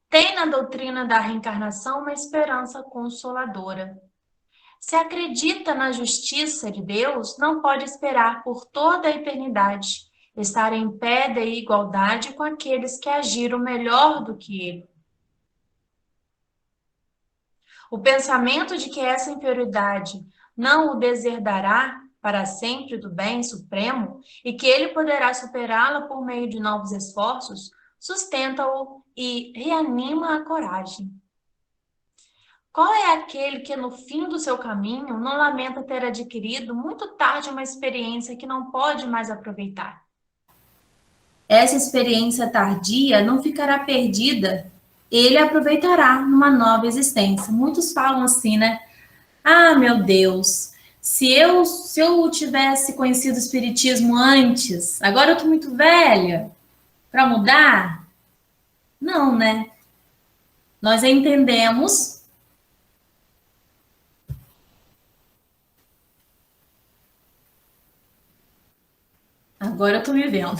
tem na doutrina da reencarnação uma esperança consoladora. Se acredita na justiça de Deus, não pode esperar por toda a eternidade estar em pé de igualdade com aqueles que agiram melhor do que ele. O pensamento de que essa inferioridade não o deserdará para sempre do bem supremo e que ele poderá superá-la por meio de novos esforços, sustenta-o e reanima a coragem. Qual é aquele que no fim do seu caminho não lamenta ter adquirido muito tarde uma experiência que não pode mais aproveitar? Essa experiência tardia não ficará perdida, ele aproveitará numa nova existência. Muitos falam assim, né? Ah, meu Deus, se eu tivesse conhecido o Espiritismo antes, agora eu tô muito velha para mudar? Não, né? Nós entendemos agora eu tô me vendo.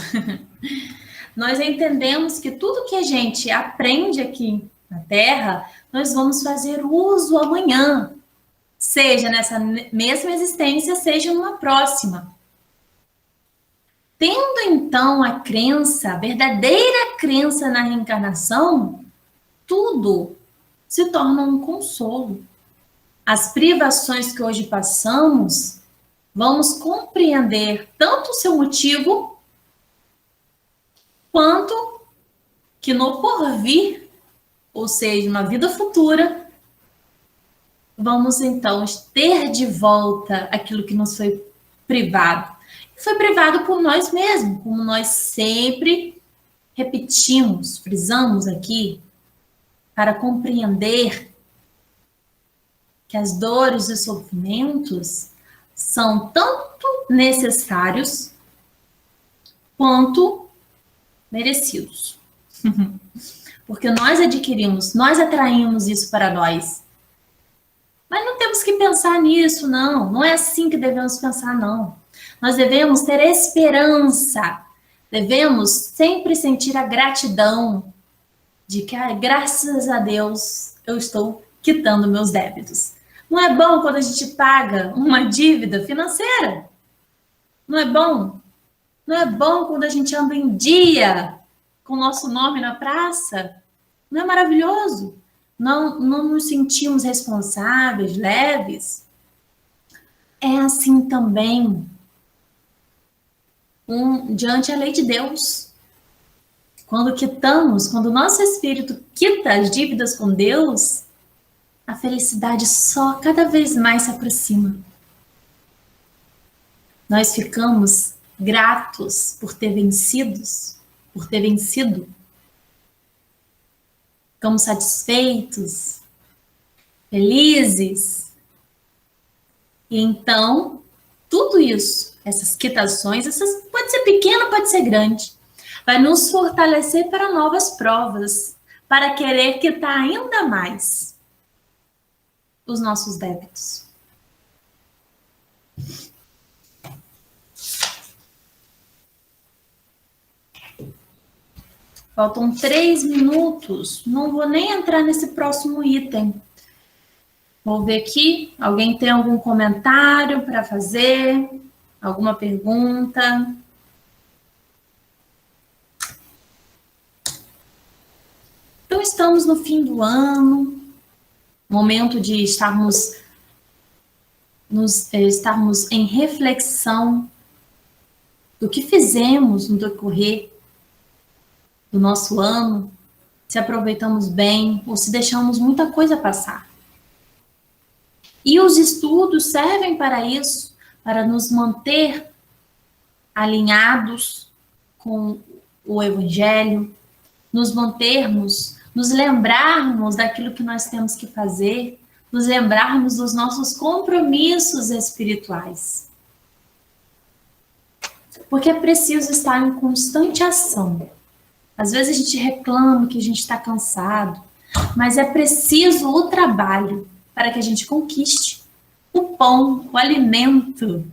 Nós entendemos que tudo que a gente aprende aqui na Terra, nós vamos fazer uso amanhã, seja nessa mesma existência, seja numa próxima. Tendo então a crença, a verdadeira crença na reencarnação, tudo se torna um consolo. As privações que hoje passamos, vamos compreender tanto o seu motivo, quanto que no porvir, ou seja, uma vida futura, vamos então ter de volta aquilo que nos foi privado. Foi privado por nós mesmos, como nós sempre repetimos, frisamos aqui, para compreender que as dores e sofrimentos são tanto necessários quanto merecidos. Porque nós adquirimos, nós atraímos isso para nós. Mas não temos que pensar nisso, não. Não é assim que devemos pensar, não. Nós devemos ter esperança. Devemos sempre sentir a gratidão de que, graças a Deus, eu estou quitando meus débitos. Não é bom quando a gente paga uma dívida financeira? Não é bom? Não é bom quando a gente anda em dia com o nosso nome na praça? Não é maravilhoso? Não nos sentimos responsáveis, leves? É assim também diante a lei de Deus. Quando quitamos, quando o nosso espírito quita as dívidas com Deus, a felicidade só cada vez mais se aproxima. Nós ficamos gratos por ter vencido. Ficamos satisfeitos, felizes. E então, tudo isso, essas quitações, pode ser pequeno, pode ser grande, vai nos fortalecer para novas provas, para querer quitar ainda mais os nossos débitos. Faltam 3 minutos. Não vou nem entrar nesse próximo item. Vou ver aqui. Alguém tem algum comentário para fazer? Alguma pergunta? Então, estamos no fim do ano. Momento de estarmos em reflexão do que fizemos no decorrer do nosso ano, se aproveitamos bem ou se deixamos muita coisa passar. E os estudos servem para isso, para nos manter alinhados com o Evangelho, nos lembrarmos daquilo que nós temos que fazer, nos lembrarmos dos nossos compromissos espirituais. Porque é preciso estar em constante ação. Às vezes a gente reclama que a gente está cansado, mas é preciso o trabalho para que a gente conquiste o pão, o alimento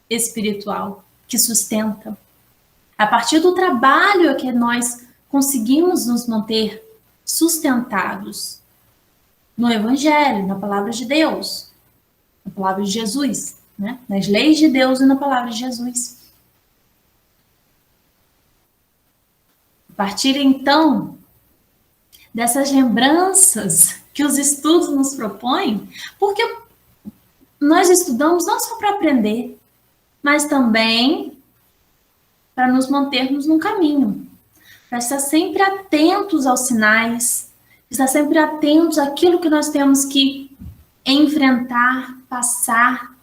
espiritual que sustenta. A partir do trabalho é que nós conseguimos nos manter sustentados no Evangelho, na Palavra de Deus, na Palavra de Jesus, né? Nas leis de Deus e na Palavra de Jesus. A partir, então, dessas lembranças que os estudos nos propõem, porque nós estudamos não só para aprender, mas também para nos mantermos no caminho, para estar sempre atentos aos sinais, estar sempre atentos àquilo que nós temos que enfrentar, passar,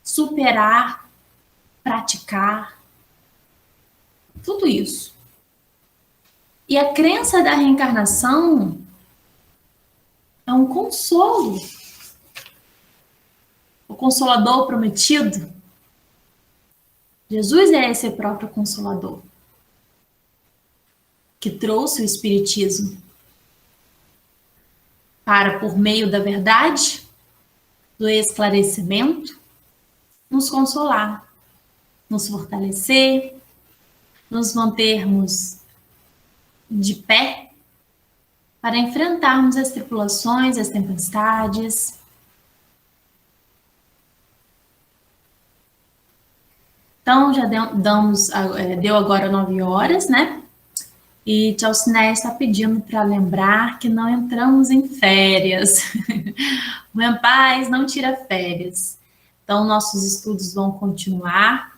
superar, praticar, tudo isso. E a crença da reencarnação é um consolo. O consolador prometido. Jesus é esse próprio consolador que trouxe o Espiritismo para, por meio da verdade, do esclarecimento, nos consolar, nos fortalecer, nos mantermos de pé para enfrentarmos as tribulações, as tempestades. Então, já deu agora 9 horas, né? E Tia Alcinéia está pedindo para lembrar que não entramos em férias. Mãe Paz não tira férias. Então, nossos estudos vão continuar,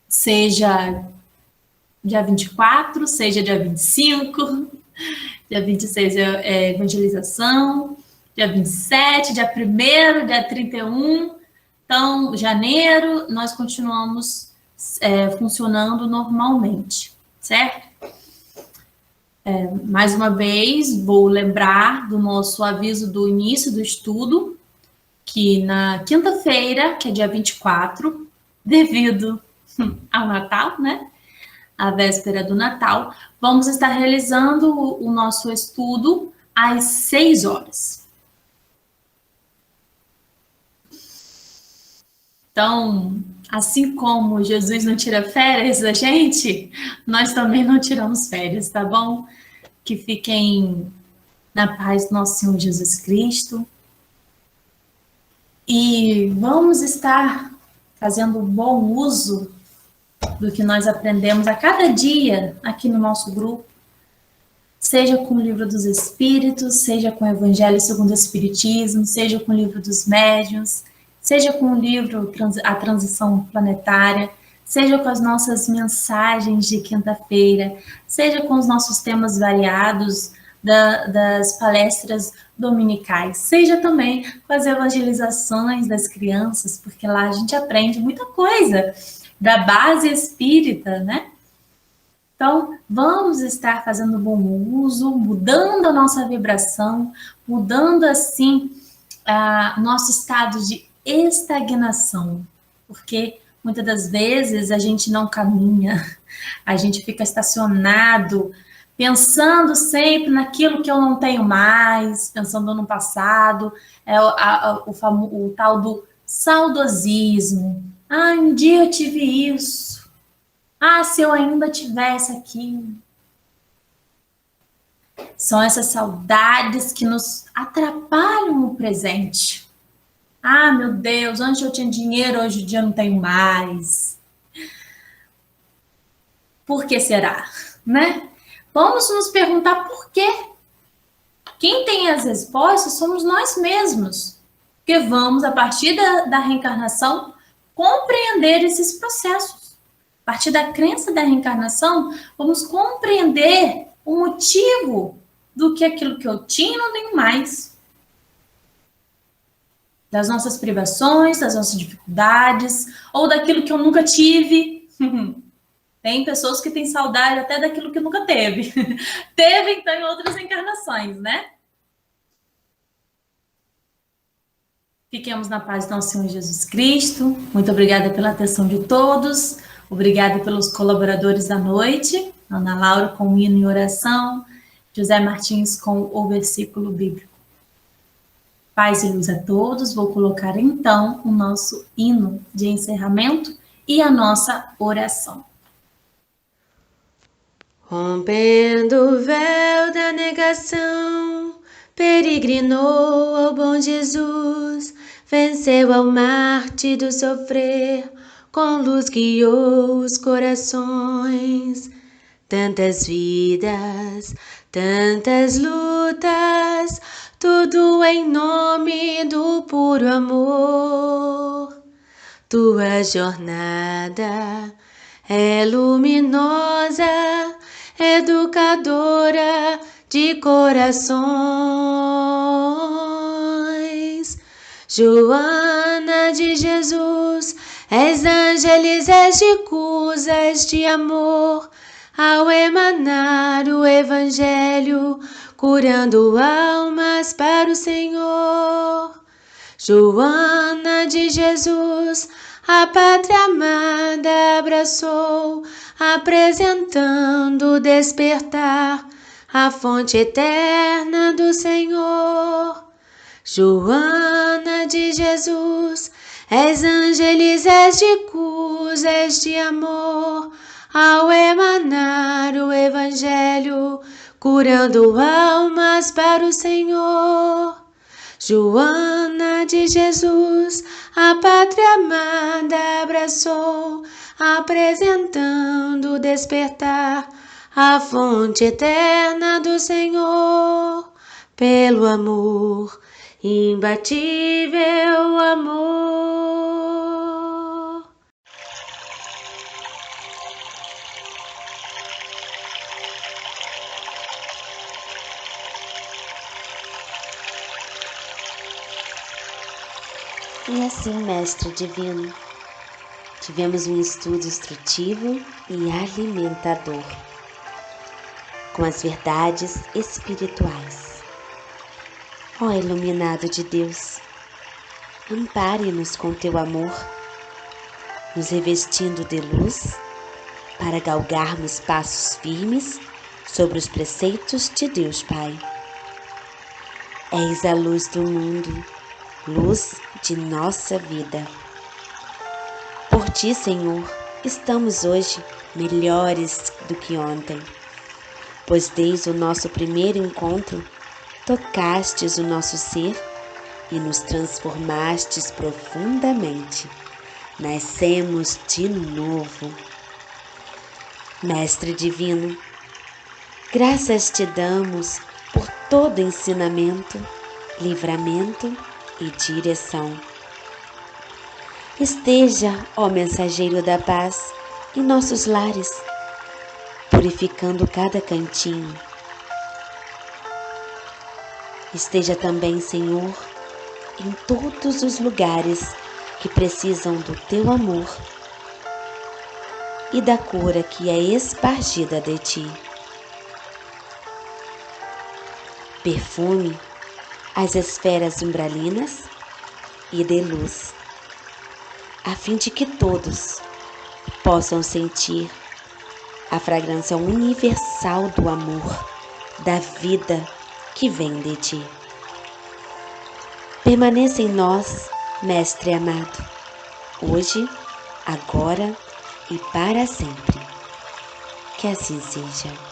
seja dia 24, seja dia 25, dia 26 é evangelização, dia 27, dia 1º, dia 31. Então, janeiro, nós continuamos funcionando normalmente, certo? Mais uma vez, vou lembrar do nosso aviso do início do estudo, que na quinta-feira, que é dia 24, devido ao Natal, né? A véspera do Natal, vamos estar realizando o nosso estudo às 6 horas. Então, assim como Jesus não tira férias da gente, nós também não tiramos férias, tá bom? Que fiquem na paz do nosso Senhor Jesus Cristo. E vamos estar fazendo bom uso do que nós aprendemos a cada dia aqui no nosso grupo, seja com o Livro dos Espíritos, seja com o Evangelho segundo o Espiritismo, seja com o Livro dos Médiuns, seja com o livro A Transição Planetária, seja com as nossas mensagens de quinta-feira, seja com os nossos temas variados das palestras dominicais, seja também com as evangelizações das crianças, porque lá a gente aprende muita coisa da base espírita, né? Então, vamos estar fazendo bom uso, mudando a nossa vibração, mudando, assim, nosso estado de estagnação, porque muitas das vezes a gente não caminha, a gente fica estacionado, pensando sempre naquilo que eu não tenho mais, pensando no passado, o tal do saudosismo. Ah, um dia eu tive isso. Ah, se eu ainda tivesse aquilo. São essas saudades que nos atrapalham no presente. Ah, meu Deus, antes eu tinha dinheiro, hoje em dia eu não tenho mais. Por que será? Né? Vamos nos perguntar por quê. Quem tem as respostas somos nós mesmos. Porque vamos, a partir da reencarnação, compreender esses processos. A partir da crença da reencarnação, vamos compreender o motivo do que aquilo que eu tinha não tenho mais. Das nossas privações, das nossas dificuldades, ou daquilo que eu nunca tive. Tem pessoas que têm saudade até daquilo que nunca teve. Teve, então, em outras encarnações, né? Fiquemos na paz do nosso Senhor Jesus Cristo. Muito obrigada pela atenção de todos. Obrigada pelos colaboradores da noite. Ana Laura com o hino e oração. José Martins com o versículo bíblico. Paz e luz a todos. Vou colocar, então, o nosso hino de encerramento e a nossa oração. Rompendo o véu da negação, peregrinou ao bom Jesus, venceu ao Marte do sofrer, com luz guiou os corações. Tantas vidas, tantas lutas, tudo em nome do puro amor. Tua jornada é luminosa, educadora de corações. Joana de Jesus, és ângelis, és de cruz, és de amor, ao emanar o Evangelho, curando almas para o Senhor. Joana de Jesus, a pátria amada abraçou, apresentando o despertar, a fonte eterna do Senhor. Joana de Jesus, és ângelis, és de cruz, és de amor, ao emanar o Evangelho, curando almas para o Senhor. Joana de Jesus, a pátria amada abraçou, apresentando o despertar, a fonte eterna do Senhor. Pelo amor, imbatível amor. E assim, Mestre Divino, tivemos um estudo instrutivo e alimentador com as verdades espirituais. Ó iluminado de Deus, ampare-nos com teu amor, nos revestindo de luz para galgarmos passos firmes sobre os preceitos de Deus Pai. És a luz do mundo, luz de nossa vida. Por ti, Senhor, estamos hoje melhores do que ontem, pois desde o nosso primeiro encontro tocastes o nosso ser e nos transformastes profundamente. Nascemos de novo. Mestre Divino, graças te damos por todo ensinamento, livramento e direção. Esteja, ó mensageiro da paz, em nossos lares, purificando cada cantinho. Esteja também, Senhor, em todos os lugares que precisam do teu amor e da cura que é espargida de ti. Perfume as esferas umbralinas e de luz, a fim de que todos possam sentir a fragrância universal do amor, da vida que vem de ti. Permaneça em nós, Mestre amado, hoje, agora e para sempre. Que assim seja.